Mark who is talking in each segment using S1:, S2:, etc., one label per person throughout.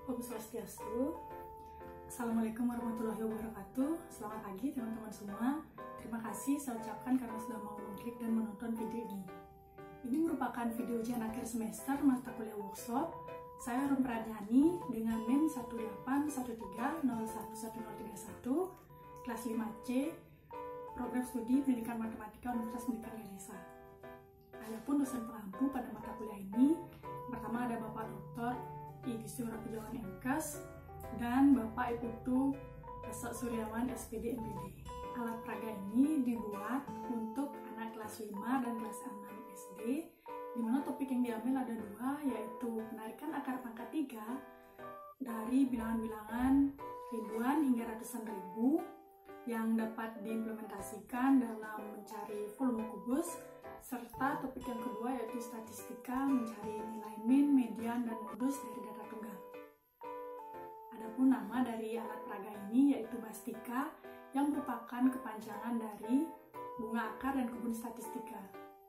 S1: Om Swastiastu. Assalamualaikum warahmatullahi wabarakatuh. Selamat pagi teman-teman semua. Terima kasih saya ucapkan karena sudah mau mengklik dan menonton video ini. Ini merupakan video ujian akhir semester mata kuliah workshop. Saya Rum Pradiani dengan NIM 18130111031, kelas 5C, program studi pendidikan matematika Universitas Pendidikan Ganesha. Adapun dosen pengampu pada mata kuliah ini, pertama ada Bapak Dr. Igustiu Rapujawan MKes dan Bapak Iputu Esok Suryawan SPD MPD. Alat peraga ini dibuat untuk anak kelas 5 dan kelas 6 SD, di mana topik yang diambil ada dua, yaitu penarikan akar pangkat 3 dari bilangan-bilangan ribuan hingga ratusan ribu yang dapat diimplementasikan dalam mencari volume kubus, serta topik yang kedua yaitu statistika, mencari nilai min, median, dan modus dari data tunggal. Adapun nama dari alat peraga ini yaitu Bastika, yang merupakan kepanjangan dari bunga akar dan kebun statistika,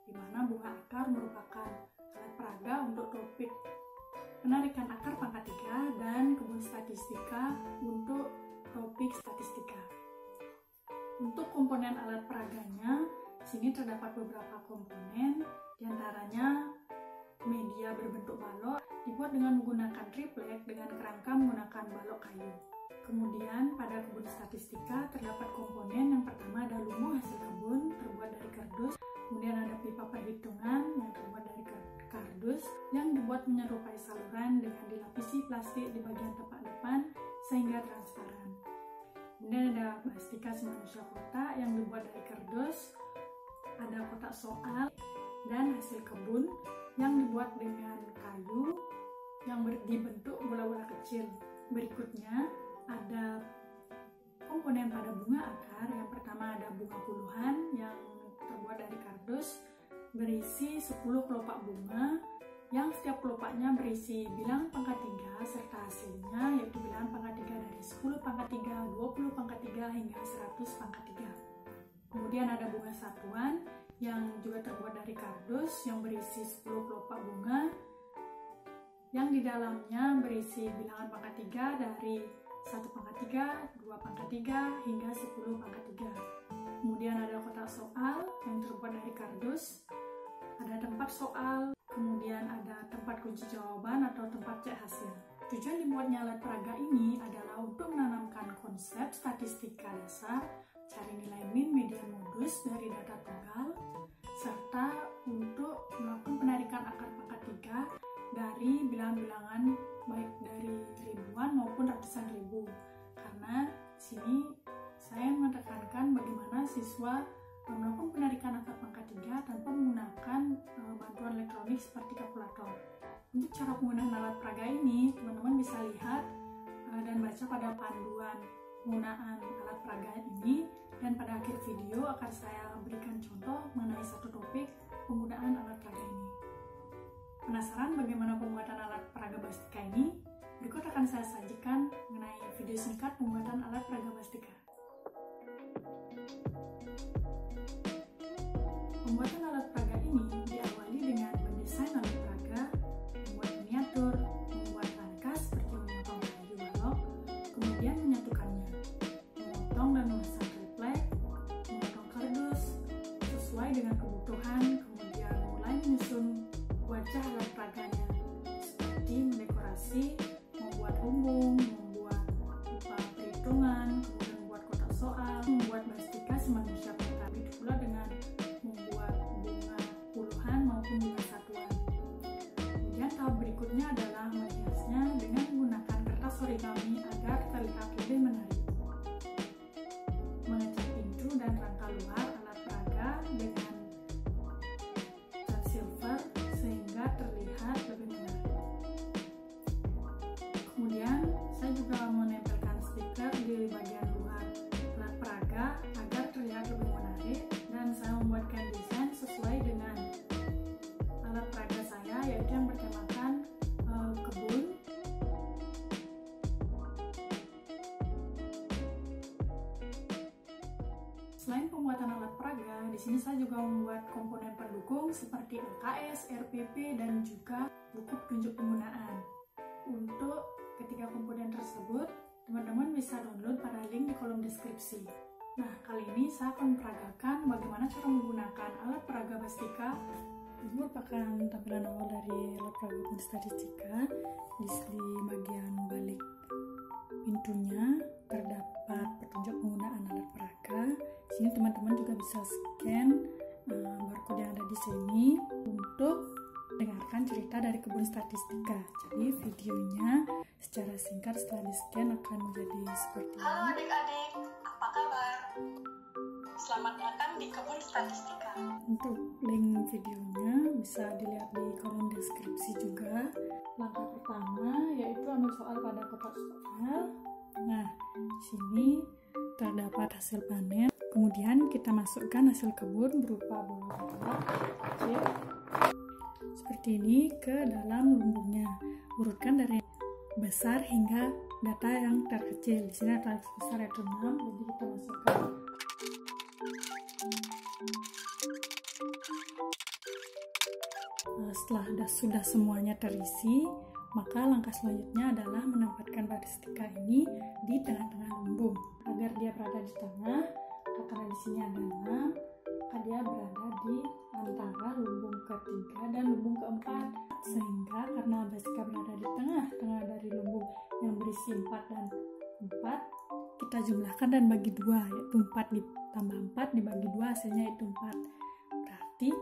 S1: di mana bunga akar merupakan alat peraga untuk topik penarikan akar pangkat 3 dan kebun statistika untuk topik statistika. Untuk komponen alat peraganya, sini terdapat beberapa komponen, diantaranya media berbentuk balok dibuat dengan menggunakan triplek dengan kerangka menggunakan balok kayu. Kemudian pada kebun statistika terdapat komponen yang pertama ada lumut hasil kebun terbuat dari kardus, kemudian ada pipa perhitungan yang terbuat dari kardus yang dibuat menyerupai saluran dengan dilapisi plastik di bagian tepak depan sehingga transparan. Kemudian ada Bastika Manusia Kota yang dibuat dari kardus, ada kotak soal dan hasil kebun yang dibuat dengan kayu yang dibentuk bola-bola kecil. Berikutnya ada komponen pada bunga akar. Yang pertama ada bunga puluhan yang terbuat dari kardus berisi 10 kelopak bunga yang setiap kelopaknya berisi bilangan pangkat 3 serta hasilnya yaitu bilangan pangkat 3 dari 10 pangkat 3, 20 pangkat 3 hingga 100 pangkat 3. Kemudian ada bunga satuan yang juga terbuat dari kardus yang berisi 10 kelopak bunga yang di dalamnya berisi bilangan pangkat 3 dari 1 pangkat 3, 2 pangkat 3 hingga 10 pangkat 3. Kemudian ada kotak soal yang terbuat dari kardus, ada tempat soal, kemudian ada tempat kunci jawaban atau tempat cek hasil. Tujuan dibuatnya alat peraga ini adalah untuk menanamkan konsep statistika dasar, cari nilai min, median, modus dari data tunggal, serta untuk melakukan penarikan akar pangkat 3 dari bilangan-bilangan baik dari ribuan maupun ratusan ribu. Karena sini saya menekankan bagaimana siswa melakukan penarikan akar pangkat 3 tanpa menggunakan bantuan elektronik seperti kalkulator. Untuk cara penggunaan alat peraga ini, teman-teman bisa lihat dan baca pada panduan penggunaan alat peraga ini, dan pada akhir video akan saya berikan contoh mengenai satu topik penggunaan alat peraga ini. Penasaran bagaimana pembuatan alat peraga Bastika ini? Berikut akan saya sajikan mengenai video singkat pembuatan alat peraga Bastika. Pembuatan alat peraga ini diawali dengan mendesain alat peraga, membuat miniatur, membuat rangka seperti memotong kayu balok, kemudian menyatukannya, memotong dan memasang triplek, memotong kardus sesuai dengan kebutuhan, kemudian mulai menyusun wajah alat peraganya seperti mendekorasi, membuat rumbung, membuat pipa perhitungan, kemudian membuat kotak soal, membuat Bastika Manusia Kota. Begitu pula dengan membuat bunga puluhan maupun bunga satuan. Kemudian tahap berikutnya adalah menghiasnya dengan menggunakan kertas origami agar terlihat lebih menarik. Mengecat pintu dan rangka luar alat peraga dengan cat silver sehingga terlihat lebih menarik. Kemudian saya juga menempelkan stiker di bagian luar alat peraga agar terlihat lebih menarik, dan saya membuatkan desain sesuai dengan alat peraga saya, yaitu yang bertemakan kebun. Selain pembuatan alat peraga, di sini saya juga membuat komponen pendukung seperti LKS, RPP, dan juga buku petunjuk penggunaan. Untuk ketika tersebut, teman-teman bisa download pada link di kolom deskripsi. Nah, kali ini saya akan memperagakan bagaimana cara menggunakan alat peraga Bastika. Ini merupakan tampilan awal dari alat peraga kebun statistika. Di bagian balik pintunya terdapat petunjuk penggunaan alat peraga. Di sini teman-teman juga bisa scan barcode yang ada di sini untuk dengarkan cerita dari kebun statistika. Jadi videonya secara singkat setelah di-scan akan menjadi seperti ini.
S2: Halo adik-adik, apa kabar? Selamat datang di kebun statistika.
S1: Untuk link videonya bisa dilihat di kolom deskripsi juga. Langkah pertama yaitu ambil soal pada kotak soal. Nah, di sini terdapat hasil panen. Kemudian kita masukkan hasil kebun berupa bola-bola kecil seperti ini ke dalam lumbungnya. Urutkan dari besar hingga data yang terkecil. Di sini data besar yaitu 6, jadi kita masukkan. Setelah sudah semuanya terisi, maka langkah selanjutnya adalah menempatkan Bastika ini di tengah-tengah lumbung. Agar dia berada di tengah, karena di sini ada 6, maka dia berada di antara lumbung ketiga dan lumbung keempat. Sehingga karena Bastika berada di tengah dari lumbung yang berisi 4 dan 4, kita jumlahkan dan bagi 2, yaitu 4 ditambah 4 dibagi 2 hasilnya itu 4. Berarti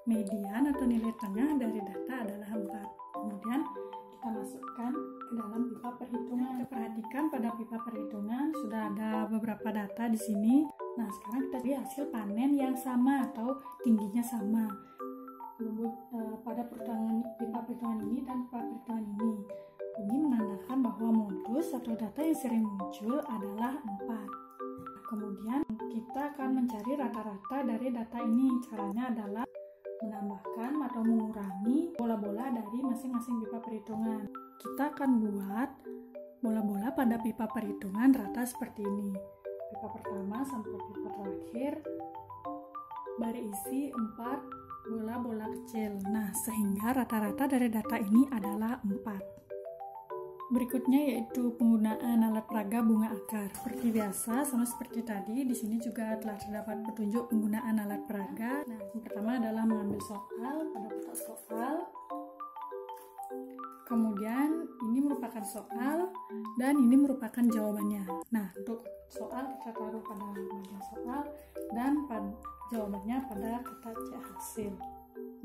S1: median atau nilai tengah dari data adalah 4. Kemudian kita masukkan ke dalam pipa perhitungan. Kita perhatikan pada pipa perhitungan sudah ada beberapa data di sini. Nah, sekarang kita lihat hasil panen yang sama atau tingginya sama. Pada pipa perhitungan ini dan pipa perhitungan ini. Ini menandakan bahwa modus atau data yang sering muncul adalah 4. Kemudian kita akan mencari rata-rata dari data ini. Caranya adalah menambahkan atau mengurangi bola-bola dari masing-masing pipa perhitungan. Kita akan buat bola-bola pada pipa perhitungan rata seperti ini. Pipa pertama sampai pipa terakhir berisi 4 bola-bola kecil. Nah, sehingga rata-rata dari data ini adalah 4. Berikutnya yaitu penggunaan alat peraga bunga akar. Seperti biasa, sama seperti tadi, di sini juga telah terdapat petunjuk penggunaan alat peraga. Nah, yang pertama adalah mengambil soal pada kotak soal. Kemudian ini merupakan soal dan ini merupakan jawabannya. Nah, untuk soal kita taruh pada bagian soal dan jawabannya pada kotak C hasil.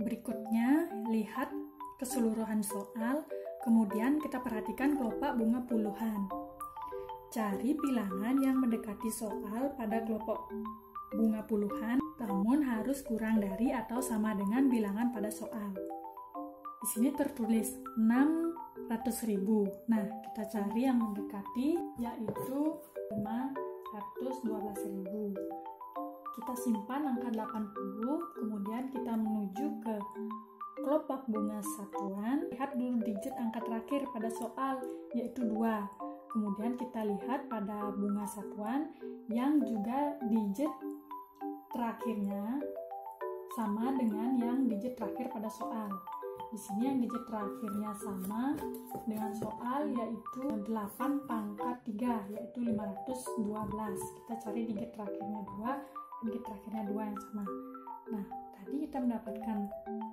S1: Berikutnya, lihat keseluruhan soal. Kemudian kita perhatikan kelompok bunga puluhan. Cari bilangan yang mendekati soal pada kelompok bunga puluhan, namun harus kurang dari atau sama dengan bilangan pada soal. Di sini tertulis 600.000. Nah, kita cari yang mendekati yaitu 512.000. Kita simpan angka 80, kemudian kita menuju ke kelompok bunga satuan. Lihat dulu digit angka terakhir pada soal yaitu 2. Kemudian kita lihat pada bunga satuan yang juga digit terakhirnya sama dengan yang digit terakhir pada soal. Di sini yang digit terakhirnya sama dengan soal yaitu 8 pangkat 3 yaitu 512. Kita cari digit terakhirnya 2 dan digit terakhirnya 2 yang sama. Nah, tadi kita mendapatkan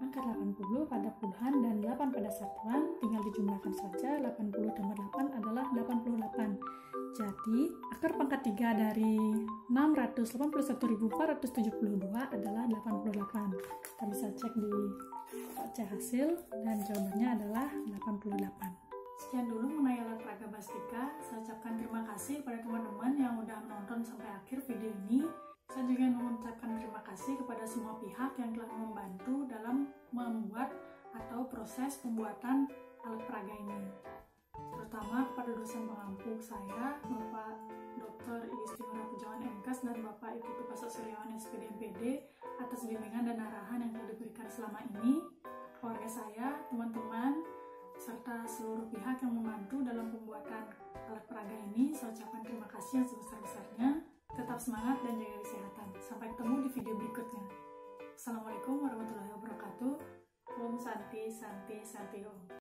S1: angka 80 pada puluhan dan 8 pada satuan, tinggal dijumlahkan saja. 80 tambah 8 adalah 88. Jadi akar pangkat 3 dari 681.472 adalah 88. Kita bisa cek di C hasil dan jawabannya adalah 88. Sekian dulu mengenai alat peraga Bastika. Saya ucapkan terima kasih kepada teman-teman yang udah menonton sampai akhir video ini. Saya juga mengucapkan terima kasih kepada semua pihak yang telah membantu dalam membuat atau proses pembuatan alat peraga ini. Terutama kepada dosen pengampu saya, Bapak Dr. Istimewa Pujawan MKes dan Bapak Ibu Tupasa Suryawan SPD MPD atas bimbingan dan arahan yang telah diberikan selama ini. Keluarga saya, teman-teman, serta seluruh pihak yang membantu dalam pembuatan alat peraga ini, saya ucapkan terima kasih yang sebesar-besarnya. Tetap semangat dan jaga kesehatan. Sampai ketemu di video berikutnya. Assalamualaikum warahmatullahi wabarakatuh. Om Santi Santi Santi Om.